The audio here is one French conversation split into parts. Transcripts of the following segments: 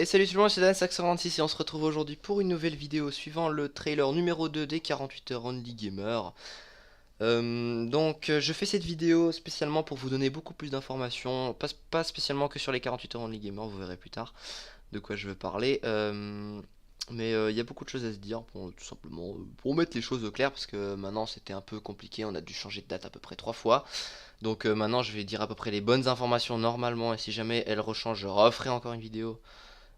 Et salut tout le monde, c'est Dan546 et on se retrouve aujourd'hui pour une nouvelle vidéo suivant le trailer numéro 2 des 48 heures Only Gamer. Je fais cette vidéo spécialement pour vous donner beaucoup plus d'informations, pas spécialement que sur les 48 heures Only Gamer, vous verrez plus tard de quoi je veux parler. Mais il y a beaucoup de choses à se dire, tout simplement pour mettre les choses au clair, parce que maintenant c'était un peu compliqué, on a dû changer de date à peu près 3 fois. Donc maintenant je vais dire à peu près les bonnes informations normalement, et si jamais elle rechange, je referai encore une vidéo.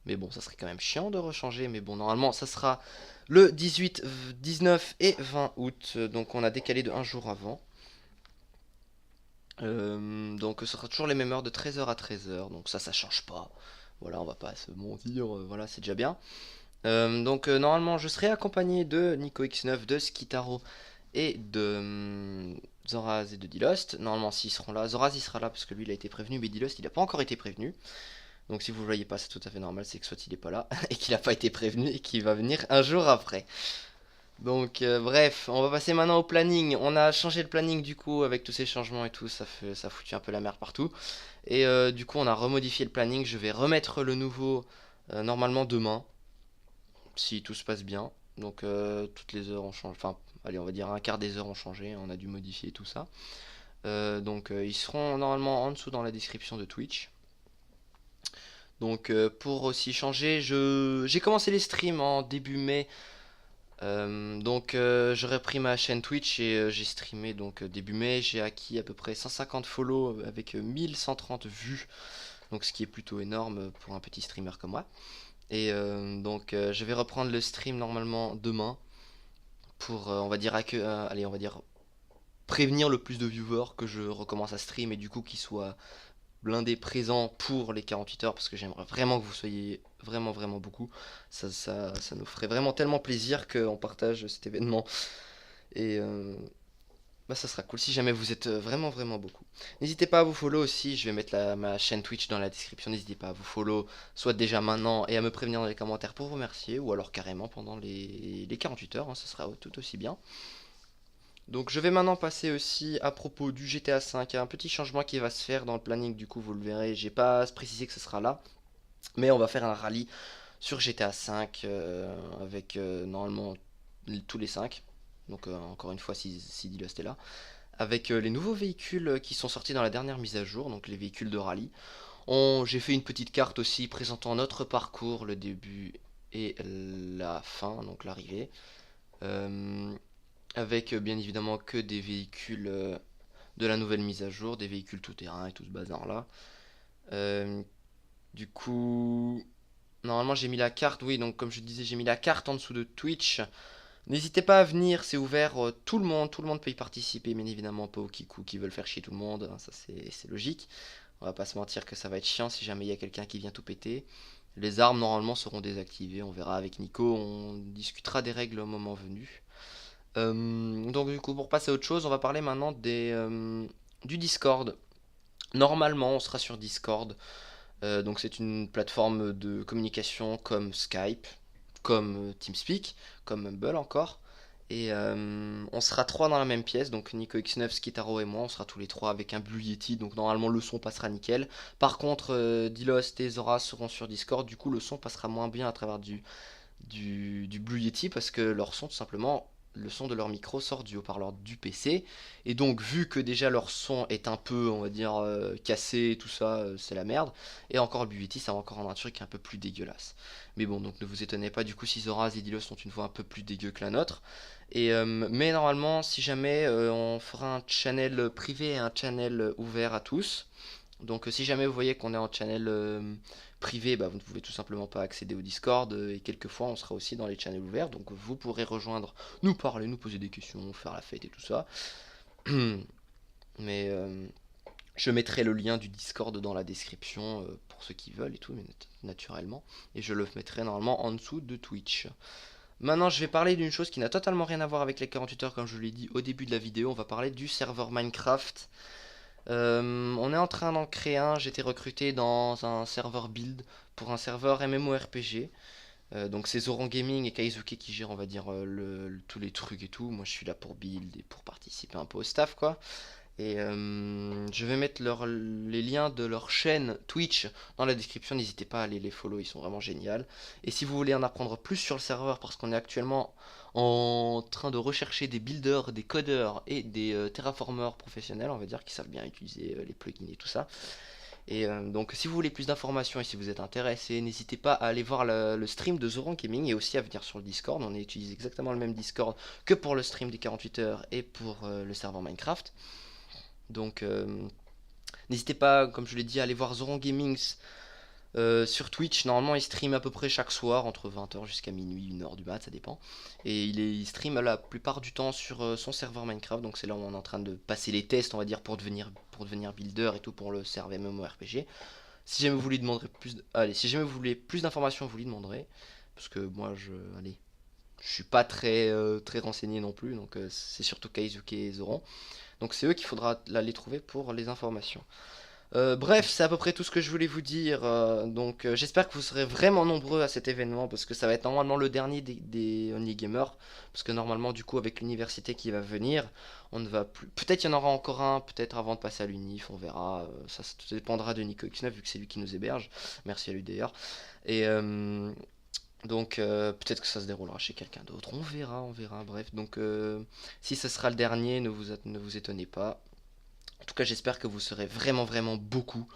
Mais bon, ça serait quand même chiant de rechanger. Mais bon, normalement, ça sera le 18, 19 et 20 août. Donc on a décalé de un jour avant. Donc ce sera toujours les mêmes heures de 13 h à 13 h. Donc ça change pas. Voilà, on va pas se mentir. Voilà, c'est déjà bien. Normalement, je serai accompagné de Nico X9, de Skitaro et de Zoraz et de Dilost. Normalement, s'ils seront là, Zoraz il sera là parce que lui il a été prévenu, mais Dilost il n'a pas encore été prévenu. Donc si vous le voyez pas, c'est tout à fait normal, c'est que soit il est pas là et qu'il a pas été prévenu et qu'il va venir un jour après. Donc bref, on va passer maintenant au planning. On a changé le planning du coup avec tous ces changements et tout, ça foutu un peu la merde partout. Et du coup on a remodifié le planning. Je vais remettre le nouveau normalement demain, si tout se passe bien. Donc toutes les heures ont changé, enfin allez on va dire un quart des heures ont changé, on a dû modifier tout ça. Ils seront normalement en dessous dans la description de Twitch. Donc pour aussi changer, j'ai commencé les streams en début mai. J'aurais pris ma chaîne Twitch et j'ai streamé donc début mai. J'ai acquis à peu près 150 follow avec 1130 vues. Donc ce qui est plutôt énorme pour un petit streamer comme moi. Et je vais reprendre le stream normalement demain. Pour on va dire allez on va dire prévenir le plus de viewers que je recommence à stream et du coup qu'ils soient blindé présent pour les 48 heures parce que j'aimerais vraiment que vous soyez vraiment beaucoup. Ça nous ferait vraiment tellement plaisir qu'on partage cet événement. Et ça sera cool si jamais vous êtes vraiment beaucoup. N'hésitez pas à vous follow aussi, je vais mettre ma chaîne Twitch dans la description. N'hésitez pas à vous follow, soit déjà maintenant et à me prévenir dans les commentaires pour vous remercier, ou alors carrément pendant les 48 heures, hein, ce sera tout aussi bien. Donc je vais maintenant passer aussi à propos du GTA V. Il y a un petit changement qui va se faire dans le planning, du coup vous le verrez. J'ai pas précisé que ce sera là, mais on va faire un rallye sur GTA V avec normalement tous les 5. Donc encore une fois si Dilost est là. Avec les nouveaux véhicules qui sont sortis dans la dernière mise à jour, donc les véhicules de rallye. J'ai fait une petite carte aussi présentant notre parcours, le début et la fin, donc l'arrivée. Euh, avec bien évidemment que des véhicules de la nouvelle mise à jour, des véhicules tout terrain et tout ce bazar là. Euh, du coup, normalement j'ai mis la carte, oui, donc comme je disais, j'ai mis la carte en dessous de Twitch. N'hésitez pas à venir, c'est ouvert, tout le monde peut y participer, bien évidemment, pas au kikou qui veulent faire chier tout le monde, hein, ça c'est logique. On va pas se mentir que ça va être chiant si jamais il y a quelqu'un qui vient tout péter. Les armes normalement seront désactivées, on verra avec Nico, on discutera des règles au moment venu. Donc du coup, pour passer à autre chose, on va parler maintenant du Discord. Normalement, on sera sur Discord. Donc c'est une plateforme de communication comme Skype, comme TeamSpeak, comme Mumble encore. Et on sera trois dans la même pièce, donc Nico X9, Skitaro et moi, on sera tous les trois avec un Blue Yeti, donc normalement le son passera nickel. Par contre, Dilost et Zora seront sur Discord, du coup le son passera moins bien à travers du Blue Yeti parce que leur son, tout simplement, le son de leur micro sort du haut-parleur du PC. Et donc, vu que déjà leur son est un peu, on va dire, cassé, tout ça, c'est la merde. Et encore le Blue Yeti, ça va encore rendre un truc un peu plus dégueulasse. Mais bon, donc ne vous étonnez pas, du coup, si Zora et Dilos sont une voix un peu plus dégueu que la nôtre. Mais normalement, si jamais on fera un channel privé et un channel ouvert à tous. Donc si jamais vous voyez qu'on est en channel privé, bah, vous ne pouvez tout simplement pas accéder au Discord et quelquefois on sera aussi dans les channels ouverts, donc vous pourrez rejoindre, nous parler, nous poser des questions, faire la fête et tout ça. Mais je mettrai le lien du Discord dans la description pour ceux qui veulent et tout, mais naturellement. Et je le mettrai normalement en dessous de Twitch. Maintenant, je vais parler d'une chose qui n'a totalement rien à voir avec les 48 heures, comme je l'ai dit au début de la vidéo. On va parler du serveur Minecraft. On est en train d'en créer un. J'ai été recruté dans un serveur build pour un serveur MMORPG. Donc c'est Zoran Gaming et Kaizuke qui gèrent, on va dire, tous les trucs et tout. Moi je suis là pour build et pour participer un peu au staff quoi. Et je vais mettre les liens de leur chaîne Twitch dans la description, n'hésitez pas à aller les follow, ils sont vraiment géniaux. Et si vous voulez en apprendre plus sur le serveur, parce qu'on est actuellement en train de rechercher des builders, des codeurs et des terraformers professionnels, on va dire, qui savent bien utiliser les plugins et tout ça. Et donc si vous voulez plus d'informations et si vous êtes intéressé, n'hésitez pas à aller voir le stream de Zoran Gaming et aussi à venir sur le Discord. On utilise exactement le même Discord que pour le stream des 48 heures et pour le serveur Minecraft. Donc n'hésitez pas, comme je l'ai dit, à aller voir Zoran Gaming sur Twitch. Normalement il stream à peu près chaque soir entre 20 h jusqu'à minuit, 1 h du mat, ça dépend. Et il stream la plupart du temps sur son serveur Minecraft. Donc c'est là où on est en train de passer les tests, on va dire, pour devenir builder et tout pour le serveur MMORPG. Si jamais vous voulez demander allez, si jamais vous voulez plus d'informations, vous lui demanderez. Parce que moi allez, je suis pas très renseigné non plus, donc c'est surtout Kaizuke et Zoran. Donc c'est eux qu'il faudra aller trouver pour les informations. Bref, c'est à peu près tout ce que je voulais vous dire. Donc j'espère que vous serez vraiment nombreux à cet événement parce que ça va être normalement le dernier des Only Gamers. Parce que normalement, du coup, avec l'université qui va venir, on ne va plus. Peut-être il y en aura encore un, peut-être avant de passer à l'unif, on verra. Ça dépendra de Nico X9 vu que c'est lui qui nous héberge. Merci à lui d'ailleurs. Et donc peut-être que ça se déroulera chez quelqu'un d'autre. On verra. Bref, donc si ce sera le dernier, ne vous étonnez pas. En tout cas, j'espère que vous serez vraiment, vraiment beaucoup.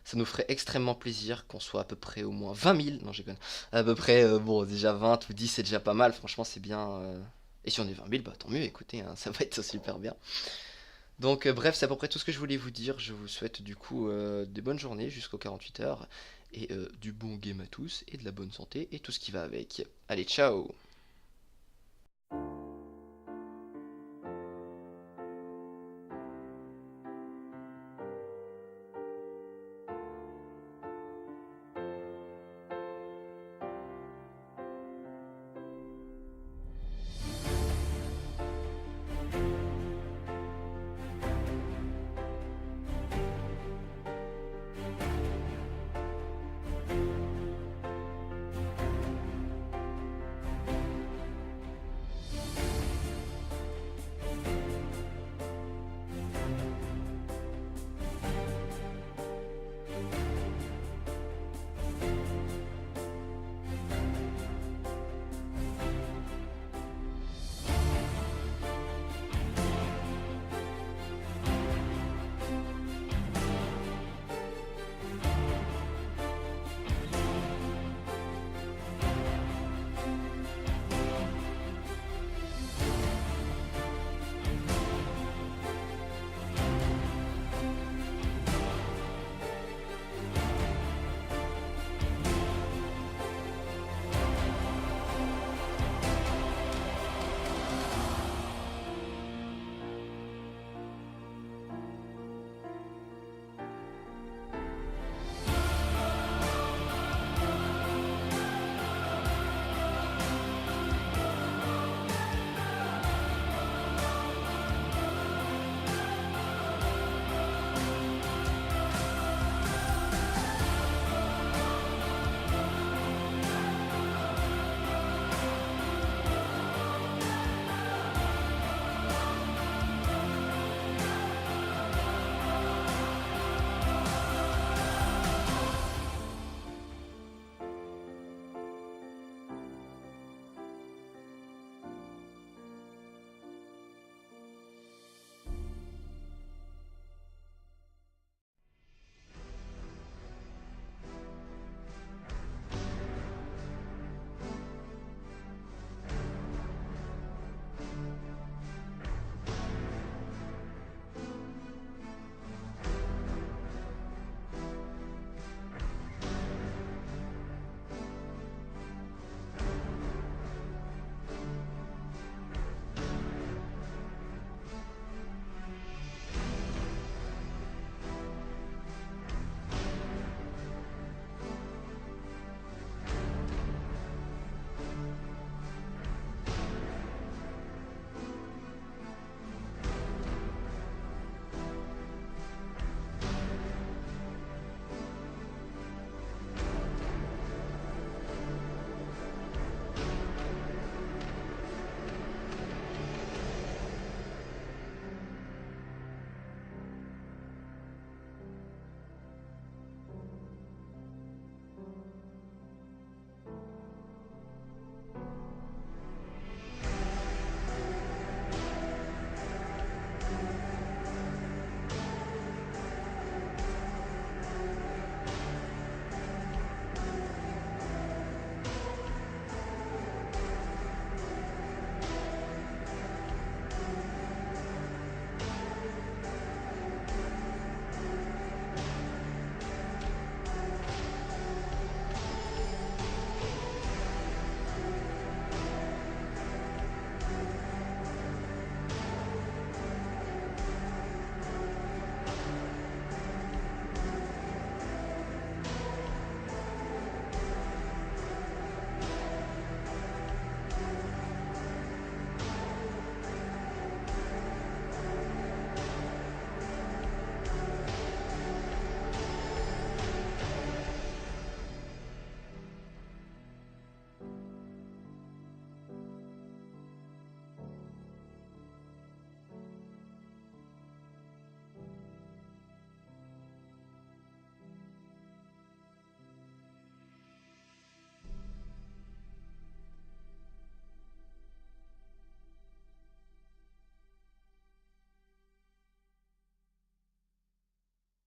Ça nous ferait extrêmement plaisir qu'on soit à peu près au moins 20 000. Non, j'ai déconne. À peu près, bon, déjà 20 ou 10, c'est déjà pas mal. Franchement, c'est bien. Et si on est 20 000, bah tant mieux, écoutez, hein, ça va être super bien. Donc, bref, c'est à peu près tout ce que je voulais vous dire. Je vous souhaite du coup des bonnes journées jusqu'aux 48 heures. Et du bon game à tous. Et de la bonne santé. Et tout ce qui va avec. Allez, ciao!